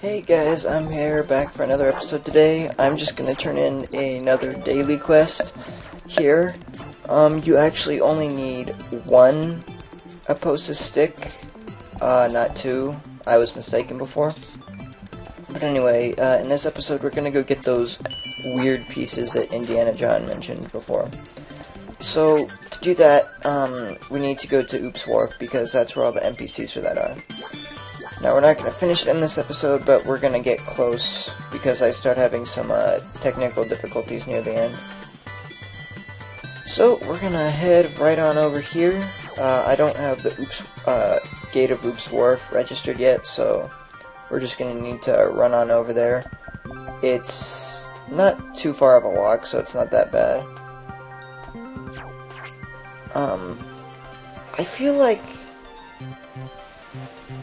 Hey guys, I'm here back for another episode today. I'm just gonna turn in another daily quest here. You actually only need one Aposis stick, not two. I was mistaken before. But anyway, in this episode we're gonna go get those weird pieces that Indiana John mentioned before. So, to do that, we need to go to Oops Wharf because that's where all the NPCs for that are. Now, we're not going to finish it in this episode, but we're going to get close, because I start having some technical difficulties near the end. So, we're going to head right on over here. I don't have the Gate of Oops Wharf registered yet, so we're just going to need to run on over there. It's not too far of a walk, so it's not that bad.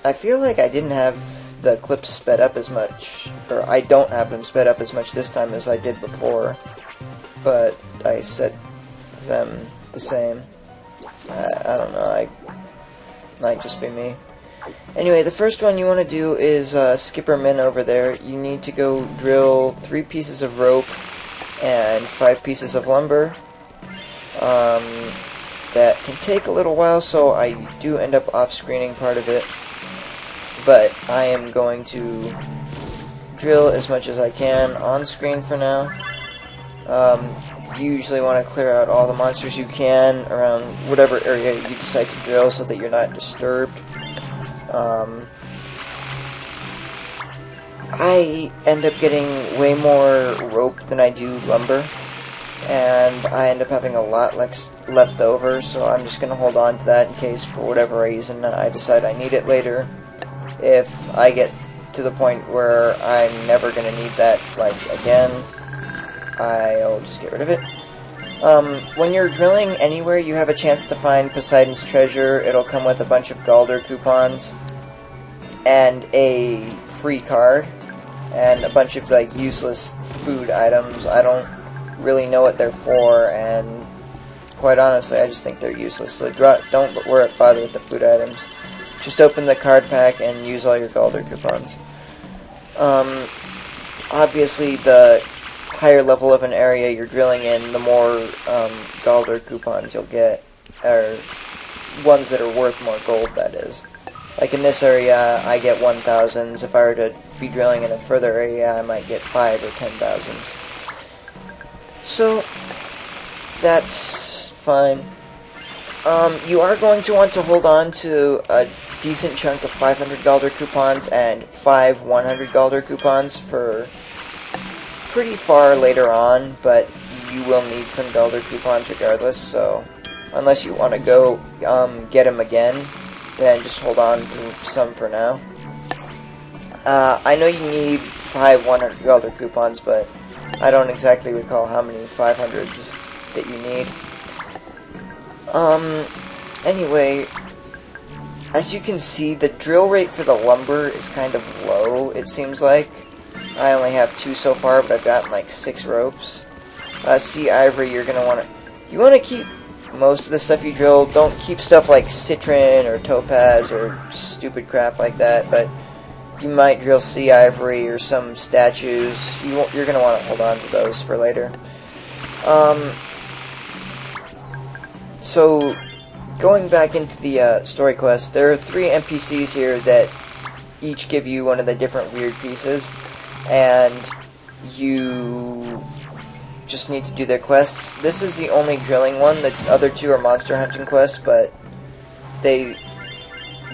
I feel like I didn't have the clips sped up as much, or I don't have them sped up as much this time as I did before, but I set them the same. I don't know, might just be me. Anyway, the first one you want to do is Skipper Min over there. You need to go drill 3 pieces of rope and 5 pieces of lumber. That can take a little while, so I do end up off-screening part of it. But I am going to drill as much as I can on screen for now. You usually want to clear out all the monsters you can around whatever area you decide to drill so that you're not disturbed. I end up getting way more rope than I do lumber, and I end up having a lot left over, so I'm just going to hold on to that in case for whatever reason I decide I need it later. If I get to the point where I'm never going to need that, again, I'll just get rid of it. When you're drilling anywhere, you have a chance to find Poseidon's treasure. It'll come with a bunch of Galder coupons, and a free card, and a bunch of, useless food items. I don't really know what they're for, and quite honestly, I just think they're useless. So don't bother with the food items. Just open the card pack and use all your Galder coupons. Obviously, the higher level of an area you're drilling in, the more Galder coupons you'll get, or ones that are worth more gold, that is. Like in this area, I get 1,000s. If I were to be drilling in a further area, I might get 5 or 10,000s. So, that's fine. You are going to want to hold on to a decent chunk of 500 Galder coupons and 5 100 Galder coupons for pretty far later on, but you will need some Galder coupons regardless, so unless you want to go get them again, then just hold on to some for now. I know you need 5 100 Galder coupons, but I don't exactly recall how many 500s that you need. Anyway, as you can see, the drill rate for the lumber is kind of low, it seems like. I only have 2 so far, but I've gotten 6 ropes. Sea ivory, you want to keep most of the stuff you drill. Don't keep stuff like citron or topaz or stupid crap like that, but you might drill sea ivory or some statues. You're going to want to hold on to those for later. So, going back into the story quest, there are 3 NPCs here that each give you one of the different weird pieces, and you just need to do their quests. This is the only drilling one. The other 2 are monster hunting quests, but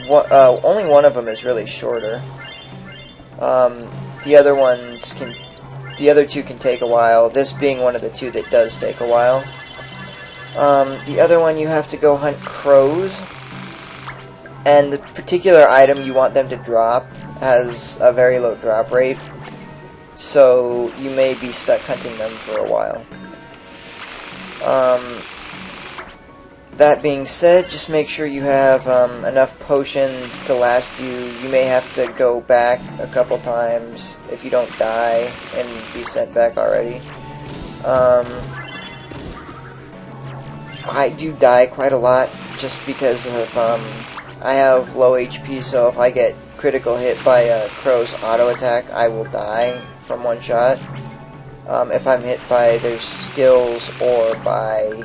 only one of them is really shorter. The other 2 can take a while, this being one of the 2 that does take a while. The other one, you have to go hunt crows, and the particular item you want them to drop has a very low drop rate, so you may be stuck hunting them for a while. That being said, just make sure you have enough potions to last you. You may have to go back a couple times if you don't die and be sent back already. I do die quite a lot just because of I have low HP, so if I get critical hit by a crow's auto attack, I will die from one shot. If I'm hit by their skills or by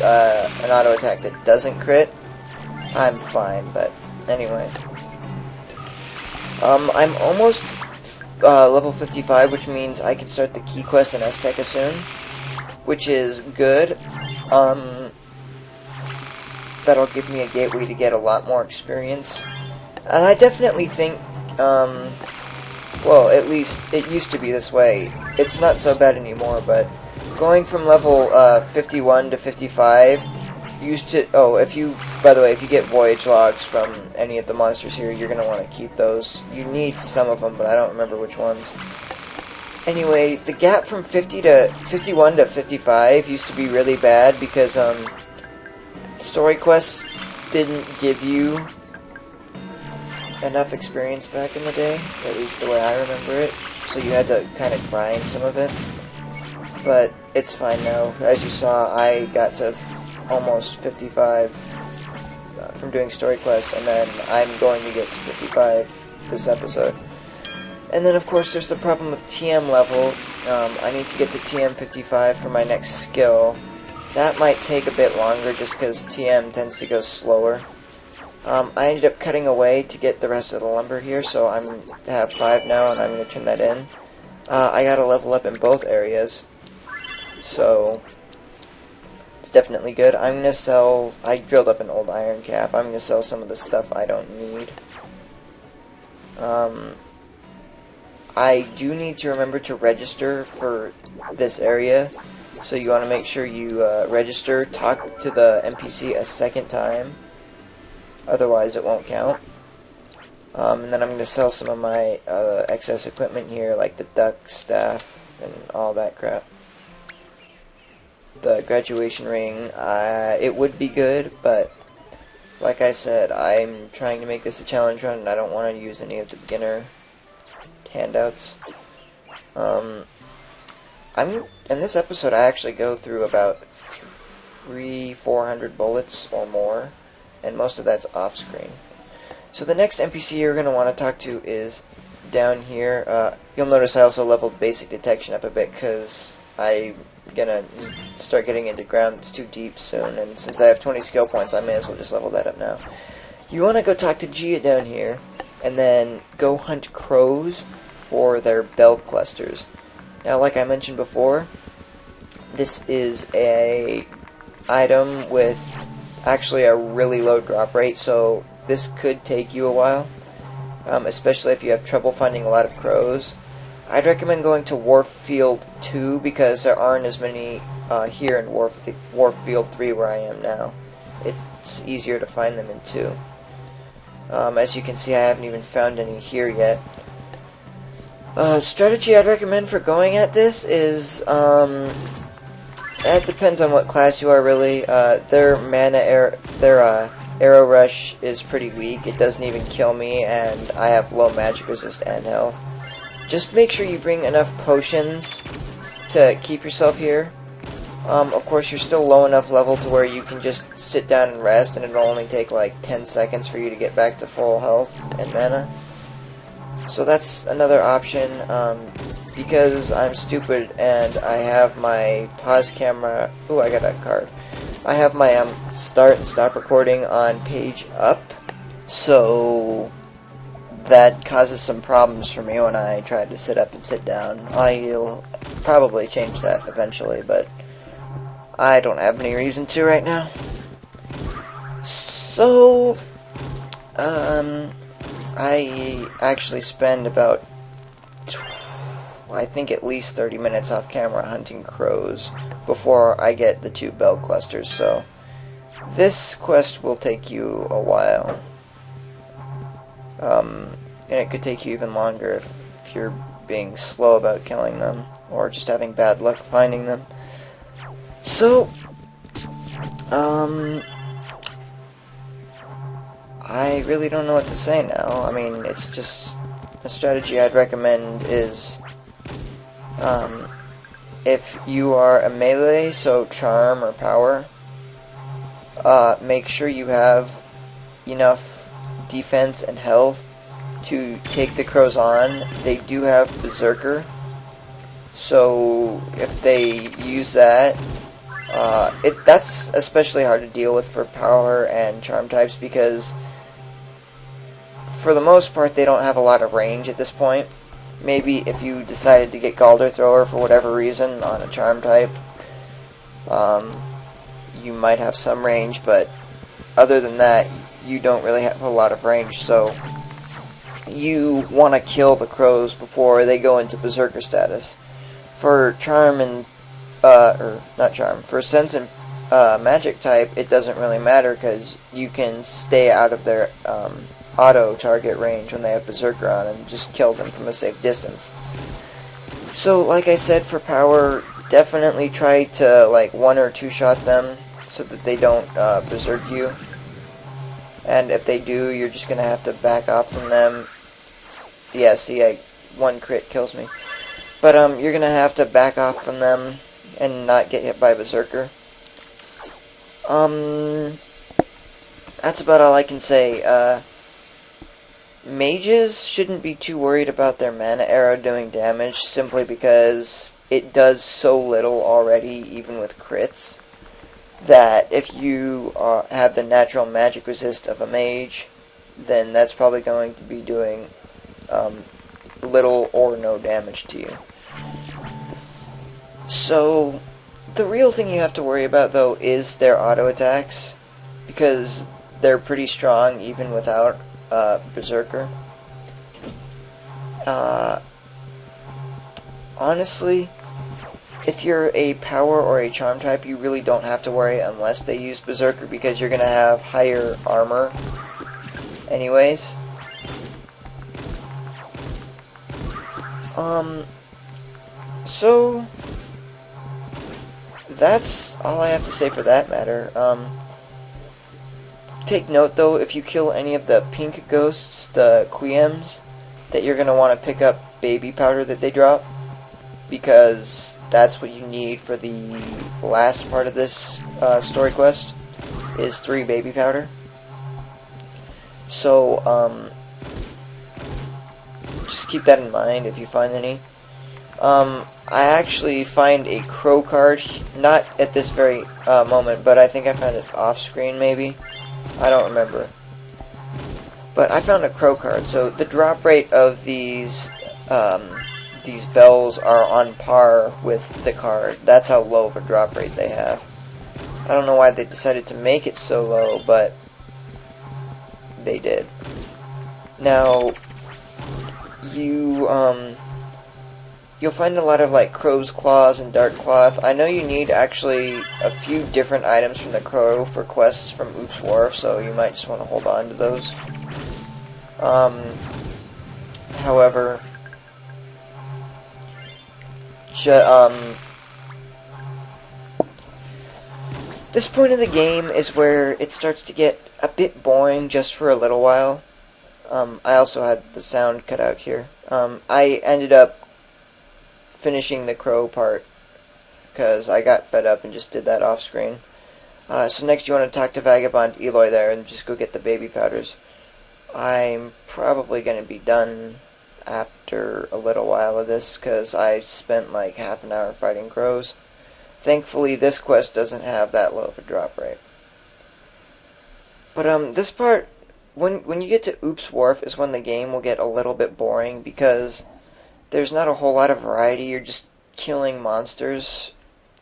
an auto attack that doesn't crit, I'm fine, but anyway. I'm almost level 55, which means I can start the key quest in Azteca soon, which is good. That'll give me a gateway to get a lot more experience. And I definitely think, well, at least it used to be this way. It's not so bad anymore, but going from level 51 to 55 used to... Oh, by the way, if you get voyage logs from any of the monsters here, you're going to want to keep those. You need some of them, but I don't remember which ones. Anyway, the gap from 51 to 55 used to be really bad because story quests didn't give you enough experience back in the day, at least the way I remember it, so you had to kind of grind some of it. But it's fine now. As you saw, I got to almost 55 from doing story quests, and then I'm going to get to 55 this episode. And then of course there's the problem of TM level. I need to get to TM 55 for my next skill. That might take a bit longer just because TM tends to go slower. I ended up cutting away to get the rest of the lumber here, so I have 5 now, and I'm going to turn that in. I got to level up in both areas, so it's definitely good. I'm going to sell... I drilled up an old iron cap. I'm going to sell some of the stuff I don't need. I do need to remember to register for this area, so you want to make sure you register, talk to the NPC a second time. Otherwise it won't count. And then I'm going to sell some of my excess equipment here, like the duck staff and all that crap. The graduation ring, it would be good, but like I said, I'm trying to make this a challenge run, and I don't want to use any of the beginner handouts. In this episode, I actually go through about 300-400 bullets or more, and most of that's off-screen. So the next NPC you're going to want to talk to is down here. You'll notice I also leveled basic detection up a bit because I'm going to start getting into ground that's too deep soon, and since I have 20 skill points, I may as well just level that up now. You want to go talk to Gia down here, and then go hunt crows for their bell clusters. Now, like I mentioned before, this is a item with actually a really low drop rate, so this could take you a while, especially if you have trouble finding a lot of crows. I'd recommend going to Wharfield 2 because there aren't as many here in Wharfield 3 where I am now. It's easier to find them in 2. As you can see, I haven't even found any here yet. Strategy I'd recommend for going at this is, that depends on what class you are, really. Their arrow rush is pretty weak. It doesn't even kill me, and I have low magic resist and health. Just make sure you bring enough potions to keep yourself here. Of course, you're still low enough level to where you can just sit down and rest, and it'll only take like 10 seconds for you to get back to full health and mana. So that's another option. Because I'm stupid and I have my pause camera... Ooh, I got that card. I have my start and stop recording on page up, so that causes some problems for me when I try to sit up and sit down. I'll probably change that eventually, but I don't have any reason to right now. So, I actually spend about, I think, at least 30 minutes off camera hunting crows before I get the 2 bell clusters, so this quest will take you a while. And it could take you even longer if you're being slow about killing them, or just having bad luck finding them. So, I really don't know what to say now. I mean, it's just a strategy I'd recommend is, if you are a melee, so charm or power, make sure you have enough defense and health to take the crows on. They do have Berserker, so if they use that, that's especially hard to deal with for power and charm types, because for the most part they don't have a lot of range at this point. Maybe if you decided to get Galder Thrower for whatever reason on a charm type, you might have some range, but other than that, you don't really have a lot of range, so you want to kill the crows before they go into Berserker status. For charm and, or not charm, for sense and magic type, it doesn't really matter because you can stay out of their auto target range when they have Berserker on and just kill them from a safe distance. So, like I said, for power, definitely try to like 1 or 2 shot them so that they don't Berserk you. And if they do, you're just gonna have to back off from them. Yeah, see, 1 crit kills me. But you're gonna have to back off from them and not get hit by Berserker. That's about all I can say. Mages shouldn't be too worried about their mana arrow doing damage, simply because it does so little already, even with crits, that if you have the natural magic resist of a mage, then that's probably going to be doing little or no damage to you. So, the real thing you have to worry about, though, is their auto attacks, because they're pretty strong even without Berserker. Honestly, if you're a power or a charm type, you really don't have to worry unless they use Berserker, because you're going to have higher armor anyways. So that's all I have to say for that matter. Take note, though, if you kill any of the pink ghosts, the Quiems, that you're going to want to pick up baby powder that they drop, because that's what you need for the last part of this story quest, is 3 baby powder. So, just keep that in mind if you find any. I actually find a crow card, not at this very moment, but I think I found it off screen maybe. I don't remember. But I found a crow card, so the drop rate of these bells are on par with the card. That's how low of a drop rate they have. I don't know why they decided to make it so low, but they did. Now, you'll find a lot of like crow's claws and dark cloth. I know you need actually a few different items from the crow for quests from Oops Wharf, so you might just want to hold on to those. However, this point of the game is where it starts to get a bit boring just for a little while. I also had the sound cut out here. I ended up finishing the crow part because I got fed up and just did that off screen. So next you want to talk to Vagabond Eloy there and just go get the baby powders. I'm probably going to be done after a little while of this because I spent like half an hour fighting crows. Thankfully this quest doesn't have that low of a drop rate. But this part, when you get to Oops Wharf is when the game will get a little bit boring, because there's not a whole lot of variety. You're just killing monsters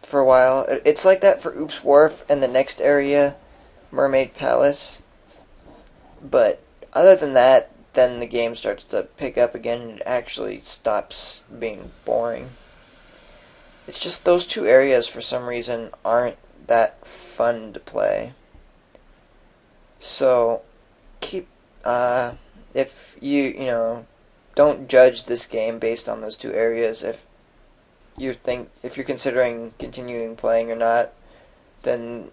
for a while. It's like that for Oops Wharf and the next area, Mermaid Palace. But other than that, then the game starts to pick up again and it actually stops being boring. It's just those 2 areas for some reason aren't that fun to play. So keep if you don't judge this game based on those 2 areas. If you're considering continuing playing or not, then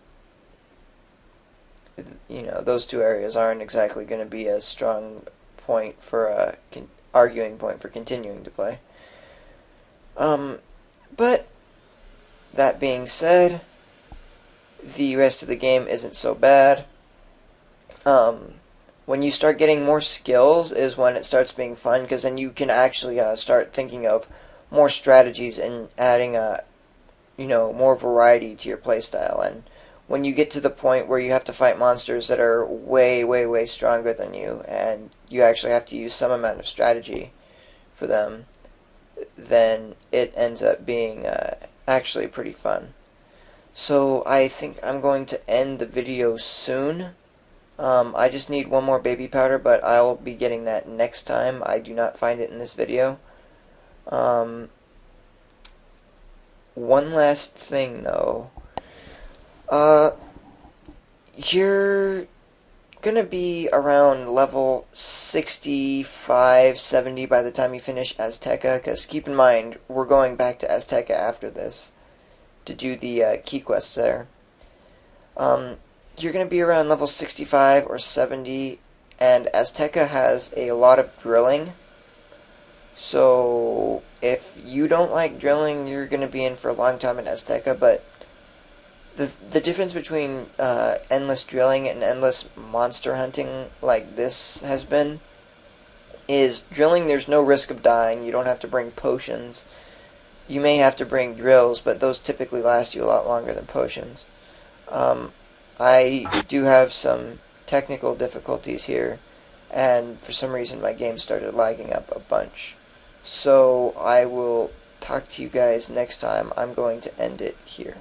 those 2 areas aren't exactly going to be a strong point for arguing point for continuing to play. But that being said, the rest of the game isn't so bad. when you start getting more skills is when it starts being fun, because then you can actually start thinking of more strategies and adding more variety to your playstyle. And when you get to the point where you have to fight monsters that are way, way, way stronger than you, and you actually have to use some amount of strategy for them, then it ends up being actually pretty fun. So I think I'm going to end the video soon. I just need one more baby powder, but I'll be getting that next time I do not find it in this video. One last thing, though. You're gonna be around level 65, 70 by the time you finish Azteca, because keep in mind, we're going back to Azteca after this to do the key quests there. You're going to be around level 65 or 70, and Azteca has a lot of drilling. So if you don't like drilling, you're going to be in for a long time in Azteca, but the difference between endless drilling and endless monster hunting like this has been is drilling, there's no risk of dying. You don't have to bring potions. You may have to bring drills, but those typically last you a lot longer than potions. I do have some technical difficulties here, and for some reason my game started lagging up a bunch. So I will talk to you guys next time. I'm going to end it here.